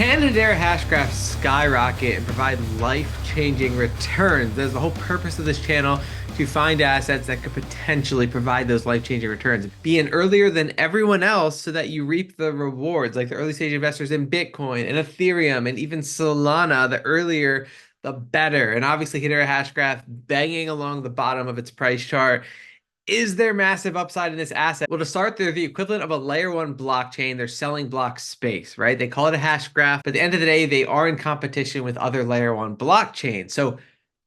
Can Hedera Hashgraph skyrocket and provide life-changing returns? That's the whole purpose of this channel, to find assets that could potentially provide those life-changing returns. Be in earlier than everyone else so that you reap the rewards, like the early stage investors in Bitcoin and Ethereum and even Solana. The earlier, the better. And obviously Hedera Hashgraph banging along the bottom of its price chart. Is there massive upside in this asset? Well, to start, they're the equivalent of a layer one blockchain. They're selling block space, right? They call it a hash graph, but at the end of the day, they are in competition with other layer one blockchains. So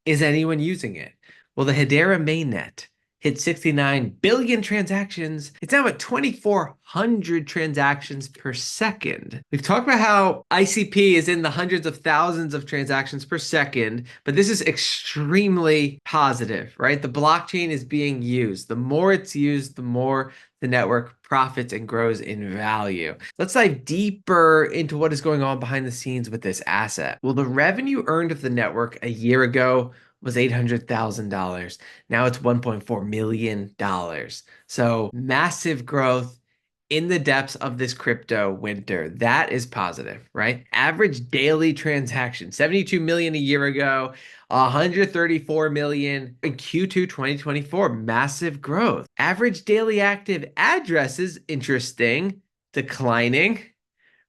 is anyone using it? Well, the Hedera mainnet hit 69 billion transactions. It's now at 2,400 transactions per second. We've talked about how ICP is in the hundreds of thousands of transactions per second, but this is extremely positive, right? The blockchain is being used. The more it's used, the more the network profits and grows in value. Let's dive deeper into what is going on behind the scenes with this asset. Well, the revenue earned of the network a year ago was $800,000. Now it's $1.4 million. So massive growth in the depths of this crypto winter. That is positive, right? Average daily transaction, 72 million a year ago, 134 million in Q2 2024. Massive growth. Average daily active addresses, interesting, declining,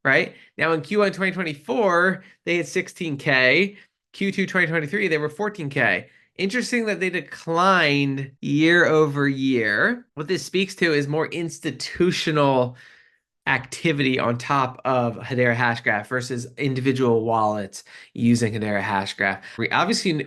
right? Now in Q1 2024, they had 16K. Q2 2023, they were 14K. Interesting that they declined year over year. What this speaks to is more institutional activity on top of Hedera Hashgraph versus individual wallets using Hedera Hashgraph.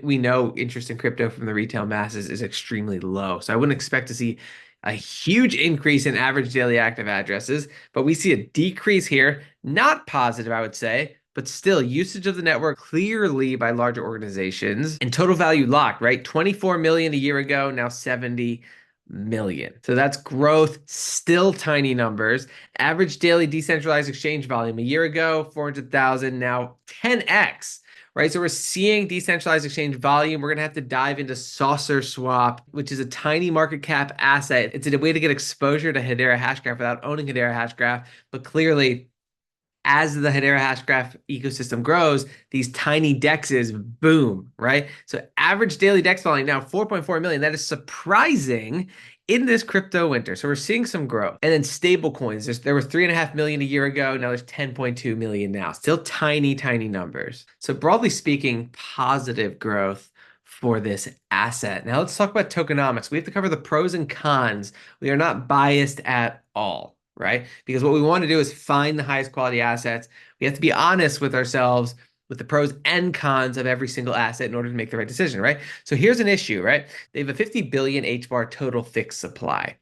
We know interest in crypto from the retail masses is extremely low. So I wouldn't expect to see a huge increase in average daily active addresses, but we see a decrease here. Not positive, I would say, but still usage of the network clearly by larger organizations, and total value locked, right? 24 million a year ago, now 70 million. So that's growth, still tiny numbers. Average daily decentralized exchange volume a year ago, 400,000, now 10x. Right, so we're seeing decentralized exchange volume. We're going to have to dive into SaucerSwap, which is a tiny market cap asset. It's a way to get exposure to Hedera Hashgraph without owning Hedera Hashgraph, but clearly, as the Hedera Hashgraph ecosystem grows, these tiny dexes boom, right? So average daily dex volume now 4.4 million. That is surprising in this crypto winter. So we're seeing some growth. And then stable coins, there were 3.5 million a year ago. Now there's 10.2 million now. Still tiny, tiny numbers. So broadly speaking, positive growth for this asset. Now let's talk about tokenomics. We have to cover the pros and cons. We are not biased at all, right? Because what we want to do is find the highest quality assets. We have to be honest with ourselves with the pros and cons of every single asset in order to make the right decision, right? So here's an issue, right? They have a 50 billion HBAR total fixed supply.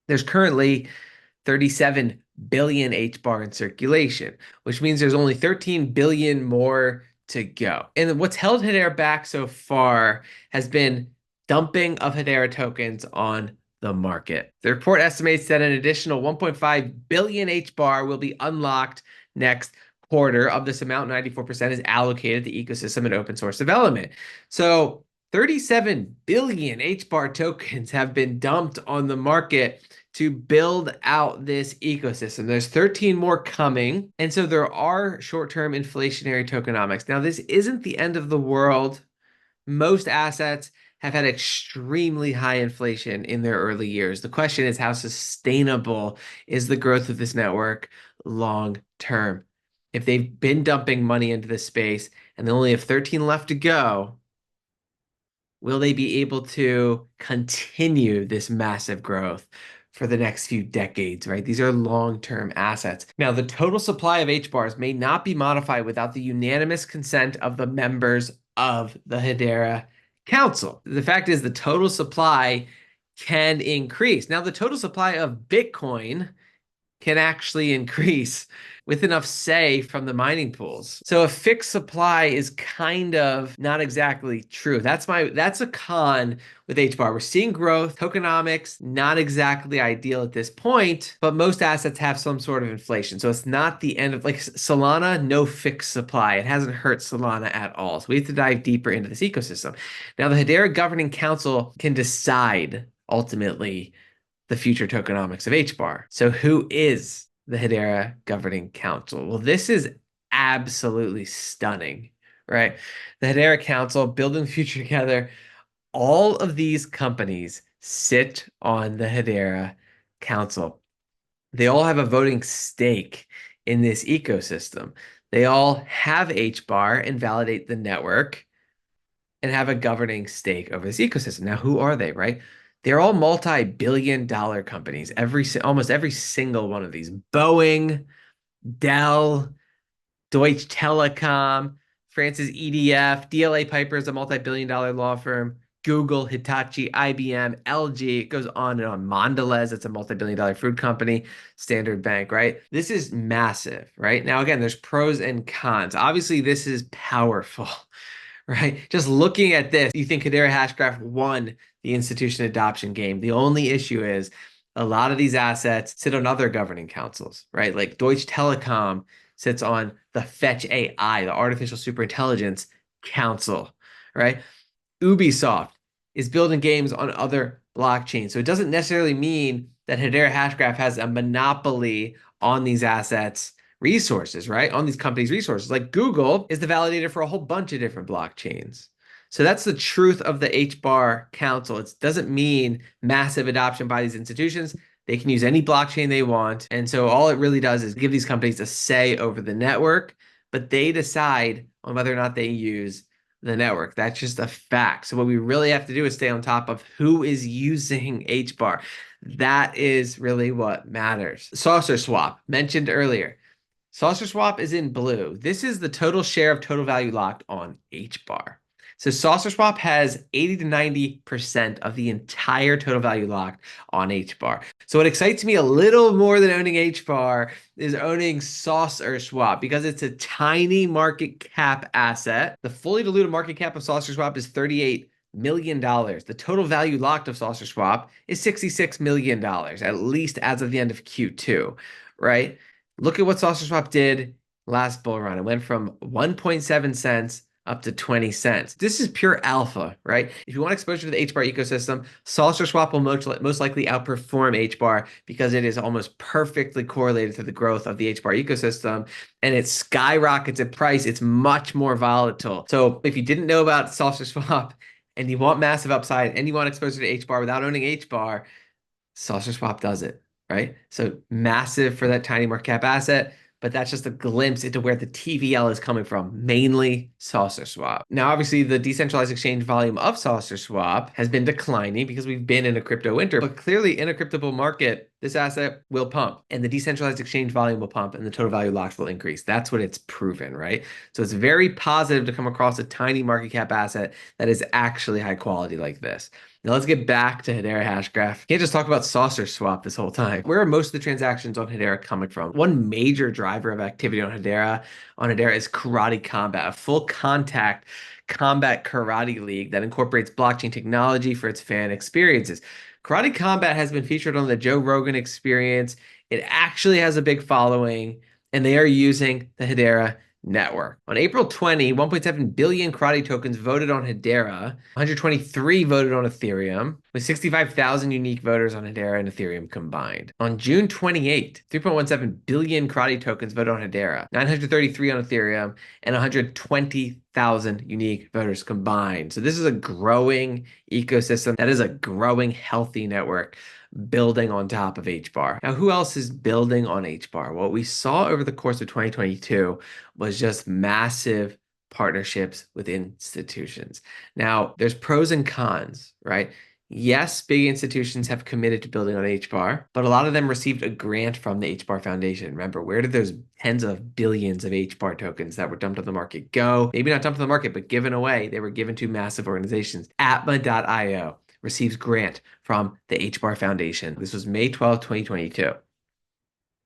There's currently 37 billion HBAR in circulation, which means there's only 13 billion more to go. And what's held Hedera back so far has been dumping of Hedera tokens on the market. The report estimates that an additional 1.5 billion HBAR will be unlocked next quarter. Of this amount, 94% is allocated to ecosystem and open source development. So 37 billion HBAR tokens have been dumped on the market to build out this ecosystem. There's 13 more coming. And so there are short-term inflationary tokenomics. Now, this isn't the end of the world. Most assets have had extremely high inflation in their early years. The question is, how sustainable is the growth of this network long term? If they've been dumping money into this space and they only have 13 left to go, will they be able to continue this massive growth for the next few decades, right? These are long-term assets. Now, the total supply of HBARs may not be modified without the unanimous consent of the members of the Hedera Council. The fact is the total supply can increase. Now, the total supply of Bitcoin can actually increase with enough say from the mining pools. So a fixed supply is kind of not exactly true. That's a con with HBAR. We're seeing growth. Tokenomics, not exactly ideal at this point, but most assets have some sort of inflation. So it's not the end of, like Solana, no fixed supply. It hasn't hurt Solana at all. So we have to dive deeper into this ecosystem. Now the Hedera Governing Council can decide ultimately the future tokenomics of HBAR. So who is the Hedera Governing Council? Well, this is absolutely stunning, right? The Hedera Council, building the future together, all of these companies sit on the Hedera Council. They all have a voting stake in this ecosystem. They all have HBAR and validate the network and have a governing stake over this ecosystem. Now, who are they, right? They're all multi-billion dollar companies. Almost every single one of these. Boeing, Dell, Deutsche Telekom, France's EDF, DLA Piper is a multi-billion dollar law firm. Google, Hitachi, IBM, LG, it goes on and on. Mondelez, it's a multi-billion dollar food company. Standard Bank, right? This is massive, right? Now, again, there's pros and cons. Obviously, this is powerful, right? Just looking at this, you think Hedera Hashgraph won the institution adoption game. The only issue is a lot of these assets sit on other governing councils, right? Like Deutsche Telekom sits on the Fetch AI, the Artificial Superintelligence Council, right? Ubisoft is building games on other blockchains. So it doesn't necessarily mean that Hedera Hashgraph has a monopoly on these assets resources, right? On these companies' resources. Like Google is the validator for a whole bunch of different blockchains. So that's the truth of the HBAR Council. It doesn't mean massive adoption by these institutions. They can use any blockchain they want. And so all it really does is give these companies a say over the network, but they decide on whether or not they use the network. That's just a fact. So what we really have to do is stay on top of who is using HBAR. That is really what matters. SaucerSwap, mentioned earlier. SaucerSwap is in blue. This is the total share of total value locked on HBAR. So SaucerSwap has 80 to 90% of the entire total value locked on HBAR. So what excites me a little more than owning HBAR is owning SaucerSwap because it's a tiny market cap asset. The fully diluted market cap of SaucerSwap is $38 million. The total value locked of SaucerSwap is $66 million, at least as of the end of Q2, right? Look at what SaucerSwap did last bull run. It went from 1.7 cents up to 20 cents. This is pure alpha, right? If you want exposure to the HBAR ecosystem, SaucerSwap will most likely outperform HBAR because it is almost perfectly correlated to the growth of the HBAR ecosystem, and it skyrockets in price. It's much more volatile. So if you didn't know about SaucerSwap and you want massive upside and you want exposure to HBAR without owning HBAR, SaucerSwap does it, right? So massive for that tiny market cap asset, but that's just a glimpse into where the TVL is coming from, mainly SaucerSwap. Now, obviously, the decentralized exchange volume of SaucerSwap has been declining because we've been in a crypto winter, but clearly in a crypto bull market, this asset will pump and the decentralized exchange volume will pump and the total value locked will increase. That's what it's proven, right? So it's very positive to come across a tiny market cap asset that is actually high quality like this. Now let's get back to Hedera Hashgraph. Can't just talk about SaucerSwap this whole time. Where are most of the transactions on Hedera coming from? One major driver of activity on Hedera is Karate Combat, a full contact combat karate league that incorporates blockchain technology for its fan experiences. Karate Combat has been featured on the Joe Rogan Experience. It actually has a big following, and they are using the Hedera network. On April 20, 1.7 billion karate tokens voted on Hedera, 123 voted on Ethereum, with 65,000 unique voters on Hedera and Ethereum combined. On June 28, 3.17 billion karate tokens voted on Hedera, 933 on Ethereum, and 120,000 unique voters combined. So this is a growing ecosystem. That is a growing, healthy network building on top of HBAR. Now, who else is building on HBAR? What we saw over the course of 2022 was just massive partnerships with institutions. Now, there's pros and cons, right? Yes, big institutions have committed to building on HBAR, but a lot of them received a grant from the HBAR Foundation. Remember, where did those tens of billions of HBAR tokens that were dumped on the market go? Maybe not dumped on the market, but given away. They were given to massive organizations. Atma.io receives grant from the HBAR Foundation. This was May 12, 2022.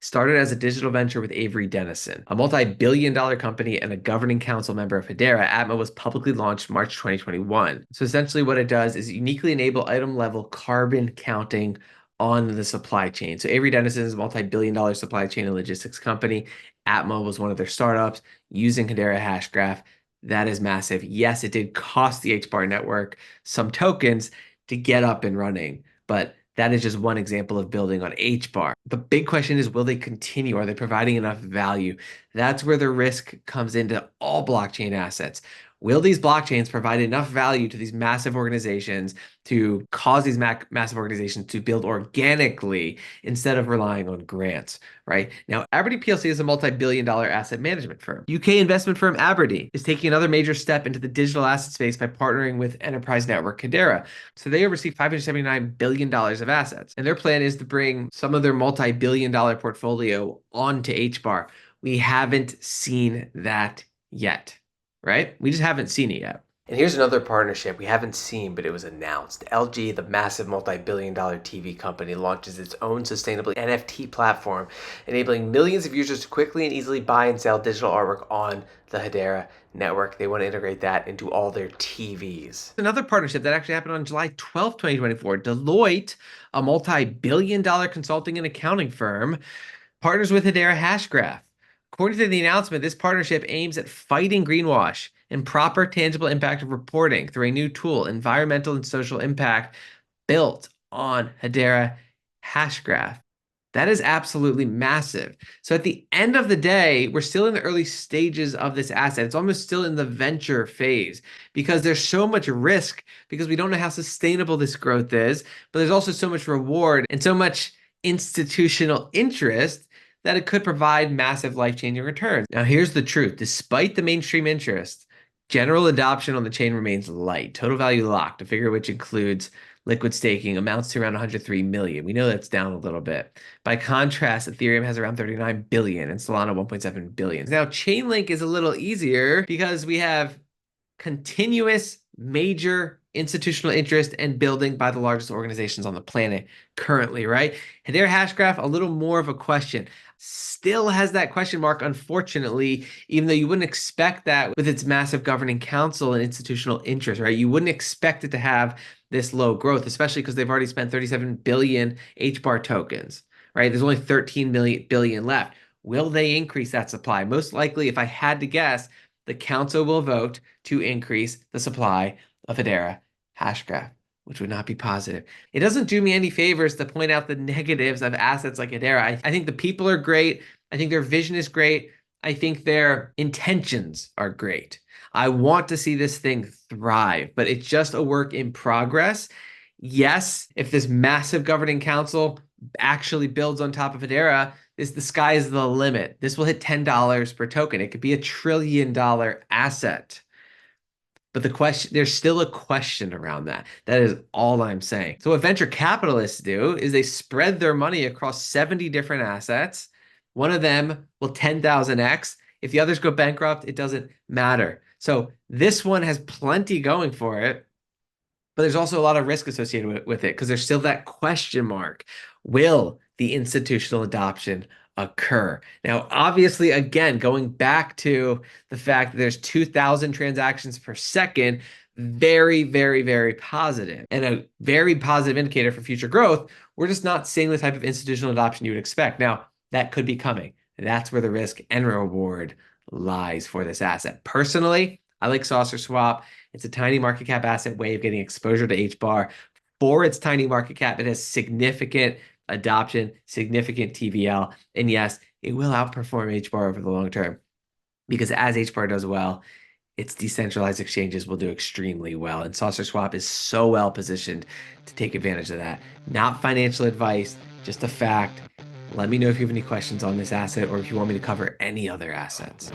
Started as a digital venture with Avery Dennison, a multi-billion dollar company and a governing council member of Hedera. Atma was publicly launched March 2021. So essentially what it does is uniquely enable item level carbon counting on the supply chain. So Avery Dennison is a multi-billion dollar supply chain and logistics company. Atma was one of their startups using Hedera Hashgraph. That is massive. Yes, it did cost the HBAR network some tokens to get up and running, but That is just one example of building on HBAR. The big question is, will they continue? Are they providing enough value? That's where the risk comes into all blockchain assets. Will these blockchains provide enough value to these massive organizations to cause these massive organizations to build organically instead of relying on grants, right? Now, Aberdeen PLC is a multi-billion-dollar asset management firm. UK investment firm Aberdeen is taking another major step into the digital asset space by partnering with enterprise network Hedera. So they oversee $579 billion of assets, and their plan is to bring some of their multi-billion-dollar portfolio onto HBAR. We haven't seen that yet, right? We just haven't seen it yet. And here's another partnership we haven't seen, but it was announced. LG, the massive multi-billion-dollar TV company, launches its own sustainable NFT platform, enabling millions of users to quickly and easily buy and sell digital artwork on the Hedera network. They want to integrate that into all their TVs. Another partnership that actually happened on July 12th, 2024. Deloitte, a multi-billion-dollar consulting and accounting firm, partners with Hedera Hashgraph. According to the announcement, this partnership aims at fighting greenwash and proper tangible impact of reporting through a new tool, environmental and social impact, built on Hedera Hashgraph. That is absolutely massive. So at the end of the day, we're still in the early stages of this asset. It's almost still in the venture phase because there's so much risk because we don't know how sustainable this growth is, but there's also so much reward and so much institutional interest that it could provide massive life-changing returns. Now, here's the truth. Despite the mainstream interest, general adoption on the chain remains light. Total value locked, a figure which includes liquid staking, amounts to around 103 million. We know that's down a little bit. By contrast, Ethereum has around 39 billion and Solana 1.7 billion. Now, Chainlink is a little easier because we have continuous major institutional interest and building by the largest organizations on the planet currently, right? Hedera Hashgraph, a little more of a question. Still has that question mark, unfortunately, even though you wouldn't expect that with its massive governing council and institutional interest, right? You wouldn't expect it to have this low growth, especially because they've already spent 37 billion HBAR tokens, right? There's only 13 billion left. Will they increase that supply? Most likely, if I had to guess, the council will vote to increase the supply of Hedera Hashgraph, which would not be positive. It doesn't do me any favors to point out the negatives of assets like Hedera. I think the people are great. I think their vision is great. I think their intentions are great. I want to see this thing thrive, but it's just a work in progress. Yes, if this massive governing council actually builds on top of Hedera, the sky is the limit. This will hit $10 per token. It could be $1 trillion asset. But there's still a question around that. That is all I'm saying. So what venture capitalists do is they spread their money across 70 different assets. One of them will 10,000x. If the others go bankrupt, it doesn't matter. So this one has plenty going for it, but there's also a lot of risk associated with it because there's still that question mark. Will the institutional adoption occur? Now, obviously, again, going back to the fact that there's 2,000 transactions per second, very, very, very positive and a very positive indicator for future growth. We're just not seeing the type of institutional adoption you would expect. Now, that could be coming. That's where the risk and reward lies for this asset. Personally, I like SaucerSwap. It's a tiny market cap asset way of getting exposure to HBAR. For its tiny market cap, it has significant adoption, significant TVL, and yes, it will outperform HBAR over the long term because as HBAR does well, its decentralized exchanges will do extremely well, and SaucerSwap is so well positioned to take advantage of that. Not financial advice, just a fact. Let me know if you have any questions on this asset or if you want me to cover any other assets.